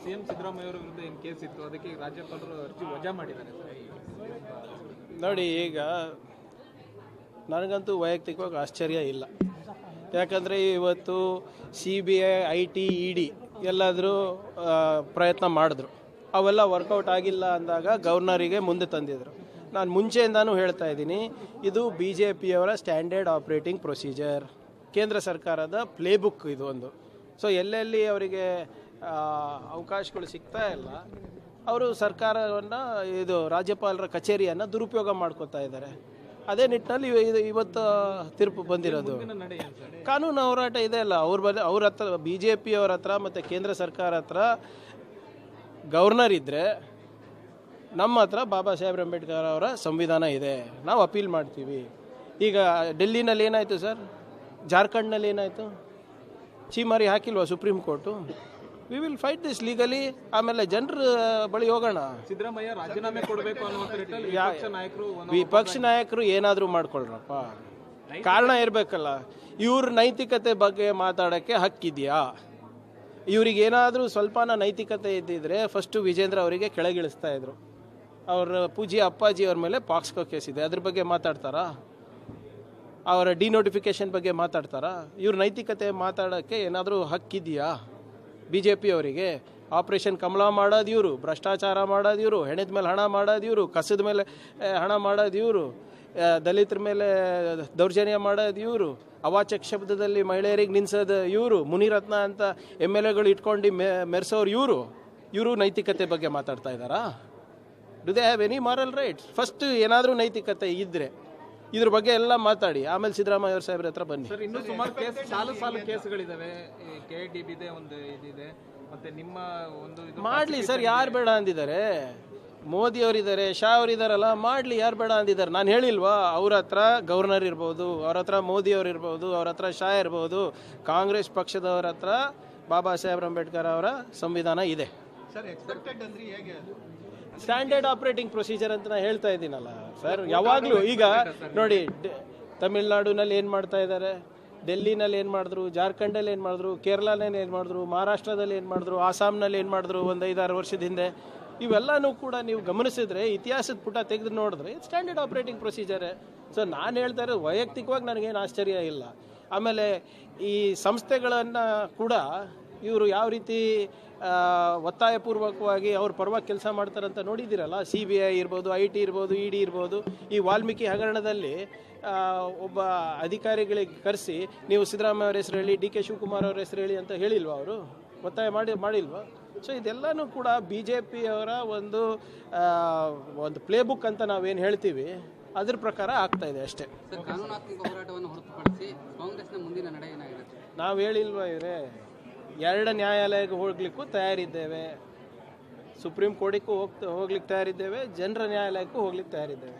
CM Siddaramaiah ಅವರ ವಿರುದ್ಧ ಏನು ಕೇಸ್ ಇತ್ತು, ಅದಕ್ಕೆ ರಾಜ್ಯಪಾಲರು ಅರ್ಜಿ ವಜಾ ಮಾಡಿದ್ದಾರೆ. ನೋಡಿ, ಈಗ ನನಗಂತೂ ವೈಯಕ್ತಿಕವಾಗಿ ಆಶ್ಚರ್ಯ ಇಲ್ಲ. ಯಾಕಂದರೆ ಇವತ್ತು CBI, IT, ED ಎಲ್ಲಾದರೂ ಪ್ರಯತ್ನ ಮಾಡಿದ್ರು. ಅವೆಲ್ಲ ವರ್ಕೌಟ್ ಆಗಿಲ್ಲ ಅಂದಾಗ ಗವರ್ನರಿಗೆ ಮುಂದೆ ತಂದಿದ್ರು. ನಾನು ಮುಂಚೆಯಿಂದಾನು ಹೇಳ್ತಾ ಇದ್ದೀನಿ, ಇದು BJPಯವರ ಸ್ಟ್ಯಾಂಡರ್ಡ್ ಆಪ್ರೇಟಿಂಗ್ ಪ್ರೊಸೀಜರ್, ಕೇಂದ್ರ ಸರ್ಕಾರದ ಪ್ಲೇಬುಕ್ ಇದು ಒಂದು. ಸೊ ಎಲ್ಲೆಲ್ಲಿ ಅವರಿಗೆ ಅವಕಾಶಗಳು ಸಿಗ್ತಾ ಇಲ್ಲ, ಅವರು ಸರ್ಕಾರವನ್ನು ಇದು ರಾಜ್ಯಪಾಲರ ಕಚೇರಿಯನ್ನು ದುರುಪಯೋಗ ಮಾಡ್ಕೋತಾ ಇದ್ದಾರೆ. ಅದೇ ನಿಟ್ಟಿನಲ್ಲಿ ಇವತ್ತು ತೀರ್ಪು ಬಂದಿರೋದು. ಕಾನೂನು ಹೋರಾಟ ಇದೆ ಅಲ್ಲ, ಅವ್ರ ಹತ್ರ BJPಯವರ ಹತ್ರ ಮತ್ತು ಕೇಂದ್ರ ಸರ್ಕಾರ ಹತ್ರ ಗವರ್ನರ್ ಇದ್ದರೆ, ನಮ್ಮ ಹತ್ರ ಬಾಬಾ ಸಾಹೇಬ್ ಅಂಬೇಡ್ಕರ್ ಅವರ ಸಂವಿಧಾನ ಇದೆ, ನಾವು ಅಪೀಲ್ ಮಾಡ್ತೀವಿ. ಈಗ ಡೆಲ್ಲಿನಲ್ಲಿ ಏನಾಯಿತು ಸರ್, ಜಾರ್ಖಂಡ್ನಲ್ಲಿ ಏನಾಯಿತು, ಚೀಮಾರಿ ಹಾಕಿಲ್ವಾ supreme court? We will fight this legally. ಆಮೇಲೆ ಜನರ ಬಳಿ ಹೋಗೋಣ. ಸಿದ್ದರಾಮಯ್ಯ ರಾಜೀನಾಮೆ ಕೊಡಬೇಕು ಅನ್ನೋ ವಿಪಕ್ಷ ನಾಯಕರು ಏನಾದರೂ ಮಾಡ್ಕೊಳ್ರಪ್ಪ, ಕಾರಣ ಇರಬೇಕಲ್ಲ. ಇವ್ರ ನೈತಿಕತೆ ಬಗ್ಗೆ ಮಾತಾಡೋಕ್ಕೆ ಹಕ್ಕಿದೆಯಾ? ಇವ್ರಿಗೆ ಏನಾದರೂ ಸ್ವಲ್ಪನ ನೈತಿಕತೆ ಇದ್ದಿದ್ರೆ ಫಸ್ಟು ವಿಜೇಂದ್ರ ಅವರಿಗೆ ಕೆಳಗಿಳಿಸ್ತಾ ಇದ್ರು. ಅವ್ರ ಪೂಜ್ಯ ಅಪ್ಪಾಜಿ ಅವ್ರ ಮೇಲೆ ಪಾಕ್ಸ್ಕೋ ಕೇಸ್ ಇದೆ, ಅದ್ರ ಬಗ್ಗೆ ಮಾತಾಡ್ತಾರಾ? ಅವರ ಡಿನೋಟಿಫಿಕೇಶನ್ ಬಗ್ಗೆ ಮಾತಾಡ್ತಾರಾ? ಇವ್ರ ನೈತಿಕತೆ ಮಾತಾಡೋಕ್ಕೆ ಏನಾದರೂ ಹಕ್ಕಿದೆಯಾ BJP ಅವರಿಗೆ? ಆಪರೇಷನ್ ಕಮಲ ಮಾಡೋದು ಇವರು, ಭ್ರಷ್ಟಾಚಾರ ಮಾಡೋದು ಇವರು, ಹೆಣದ ಮೇಲೆ ಹಣ ಮಾಡೋದು ಇವರು, ಕಸದ ಮೇಲೆ ಹಣ ಮಾಡೋದು ಇವರು, ದಲಿತರ ಮೇಲೆ ದೌರ್ಜನ್ಯ ಮಾಡೋದು ಇವರು, ಅವಾಚಕ ಶಬ್ದದಲ್ಲಿ ಮಹಿಳೆಯರಿಗೆ ನಿನ್ಸೋದು ಇವರು, ಮುನಿರತ್ನ ಅಂತ MLAಗಳು ಇಟ್ಕೊಂಡು ಮೆರೆಸೋರು ಇವರು ನೈತಿಕತೆ ಬಗ್ಗೆ ಮಾತಾಡ್ತಾ ಇದ್ದಾರಾ? Do they have any moral rights? First ಏನಾದರೂ ನೈತಿಕತೆ ಇದ್ದರೆ ಇದ್ರ ಬಗ್ಗೆ ಎಲ್ಲ ಮಾತಾಡಿ, ಆಮೇಲೆ ಸಿದ್ದರಾಮಯ್ಯ ಅವ್ರ ಸಾಹೇಬ್ರ ಹತ್ರ ಬನ್ನಿ. ಸರ್, ಇನ್ನೂ ಸುಮಾರು ಕೇಸ್, ಸಾಲು ಕೇಸ್ಗಳಿದಾವೆ. KITBದೆ ಒಂದು ಇದಿದೆ, ಮತ್ತೆ ನಿಮ್ಮ ಒಂದು ಮಾಡಲಿ ಸರ್, ಯಾರು ಬೇಡ ಅಂದಿದ್ದಾರೆ? ಮೋದಿ ಅವರಿದ್ದಾರೆ, ಶಾ ಅವರಿದ್ದಾರಲ್ಲ, ಮಾಡಲಿ, ಯಾರು ಬೇಡ ಅಂದಿದ್ದಾರೆ? ನಾನು ಹೇಳಿಲ್ವಾ? ಅವ್ರ ಹತ್ರ ಗವರ್ನರ್ ಇರ್ಬೋದು, ಅವ್ರ ಹತ್ರ ಮೋದಿ ಅವ್ರು ಇರ್ಬೋದು, ಅವ್ರ ಹತ್ರ ಶಾ ಇರ್ಬೋದು, ಕಾಂಗ್ರೆಸ್ ಪಕ್ಷದವ್ರ ಹತ್ರ ಬಾಬಾ ಸಾಹೇಬ್ ಅಂಬೇಡ್ಕರ್ ಅವರ ಸಂವಿಧಾನ ಇದೆ. ಸರ್, ಎಕ್ಸ್ಪೆಕ್ಟೆಡ್ ಅಂದ್ರೆ ಹೇಗೆ? ಸ್ಟ್ಯಾಂಡರ್ಡ್ ಆಪರೇಟಿಂಗ್ ಪ್ರೊಸೀಜರ್ ಅಂತ ನಾನು ಹೇಳ್ತಾ ಇದ್ದೀನಲ್ಲ ಸರ್. ಯಾವಾಗಲೂ ಈಗ ನೋಡಿ, ತಮಿಳ್ನಾಡಿನಲ್ಲಿ ಏನು ಮಾಡ್ತಾ ಇದ್ದಾರೆ, ಡೆಲ್ಲಿನಲ್ಲಿ ಏನು ಮಾಡಿದ್ರು, ಜಾರ್ಖಂಡಲ್ಲಿ ಏನು ಮಾಡಿದ್ರು, ಕೇರಳನಲ್ಲಿ ಏನು ಮಾಡಿದ್ರು, ಮಹಾರಾಷ್ಟ್ರದಲ್ಲಿ ಏನು ಮಾಡಿದ್ರು, ಆಸಾಮ್ನಲ್ಲಿ ಏನು ಮಾಡಿದ್ರು ಒಂದು 5-6 ವರ್ಷದ ಹಿಂದೆ, ಇವೆಲ್ಲನೂ ಕೂಡ ನೀವು ಗಮನಿಸಿದ್ರೆ, ಇತಿಹಾಸದ ಪುಟ ತೆಗೆದು ನೋಡಿದ್ರೆ ಸ್ಟ್ಯಾಂಡರ್ಡ್ ಆಪರೇಟಿಂಗ್ ಪ್ರೊಸೀಜರೇ. ಸೊ ನಾನು ಹೇಳ್ತಾ ಇರೋದು ವೈಯಕ್ತಿಕವಾಗಿ ನನಗೇನು ಆಶ್ಚರ್ಯ ಇಲ್ಲ. ಆಮೇಲೆ ಈ ಸಂಸ್ಥೆಗಳನ್ನು ಕೂಡ ಇವರು ಯಾವ ರೀತಿ ಒತ್ತಾಯಪೂರ್ವಕವಾಗಿ ಅವ್ರ ಪರವಾಗಿ ಕೆಲಸ ಮಾಡ್ತಾರಂತ ನೋಡಿದ್ದೀರಲ್ಲ. CBI ಇರ್ಬೋದು, IT ಇರ್ಬೋದು, ED ಇರ್ಬೋದು. ಈ ವಾಲ್ಮೀಕಿ ಹಗರಣದಲ್ಲಿ ಒಬ್ಬ ಅಧಿಕಾರಿಗಳಿಗೆ ಕರೆಸಿ ನೀವು ಸಿದ್ದರಾಮಯ್ಯ ಅವ್ರ ಹೆಸರು ಹೇಳಿ, DK ಶಿವಕುಮಾರ್ ಅವ್ರ ಹೆಸರು ಹೇಳಿ ಅಂತ ಹೇಳಿಲ್ವಾ? ಅವರು ಒತ್ತಾಯ ಮಾಡಿಲ್ವಾ? ಸೊ ಇದೆಲ್ಲನೂ ಕೂಡ BJPಯವರ ಒಂದು ಪ್ಲೇಬುಕ್ ಅಂತ ನಾವೇನು ಹೇಳ್ತೀವಿ, ಅದ್ರ ಪ್ರಕಾರ ಆಗ್ತಾ ಇದೆ ಅಷ್ಟೇ. ಕಾನೂನಾತ್ಮಕ ಹೋರಾಟವನ್ನು ಹೊರತುಪಡಿಸಿ ಕಾಂಗ್ರೆಸ್ನ ಮುಂದಿನ ನಡೆ ಏನಾಗಿರುತ್ತೆ? ನಾವು ಹೇಳಿಲ್ವಾ ಇವರೇ, 2 ನ್ಯಾಯಾಲಯಕ್ಕೆ ಹೋಗ್ಲಿಕ್ಕೂ ತಯಾರಿದ್ದೇವೆ, ಸುಪ್ರೀಂ ಕೋರ್ಟಿಗೂ ಹೋಗ್ಲಿಕ್ಕೆ ತಯಾರಿದ್ದೇವೆ, ಜನರ ನ್ಯಾಯಾಲಯಕ್ಕೂ ಹೋಗ್ಲಿಕ್ಕೆ ತಯಾರಿದ್ದೇವೆ.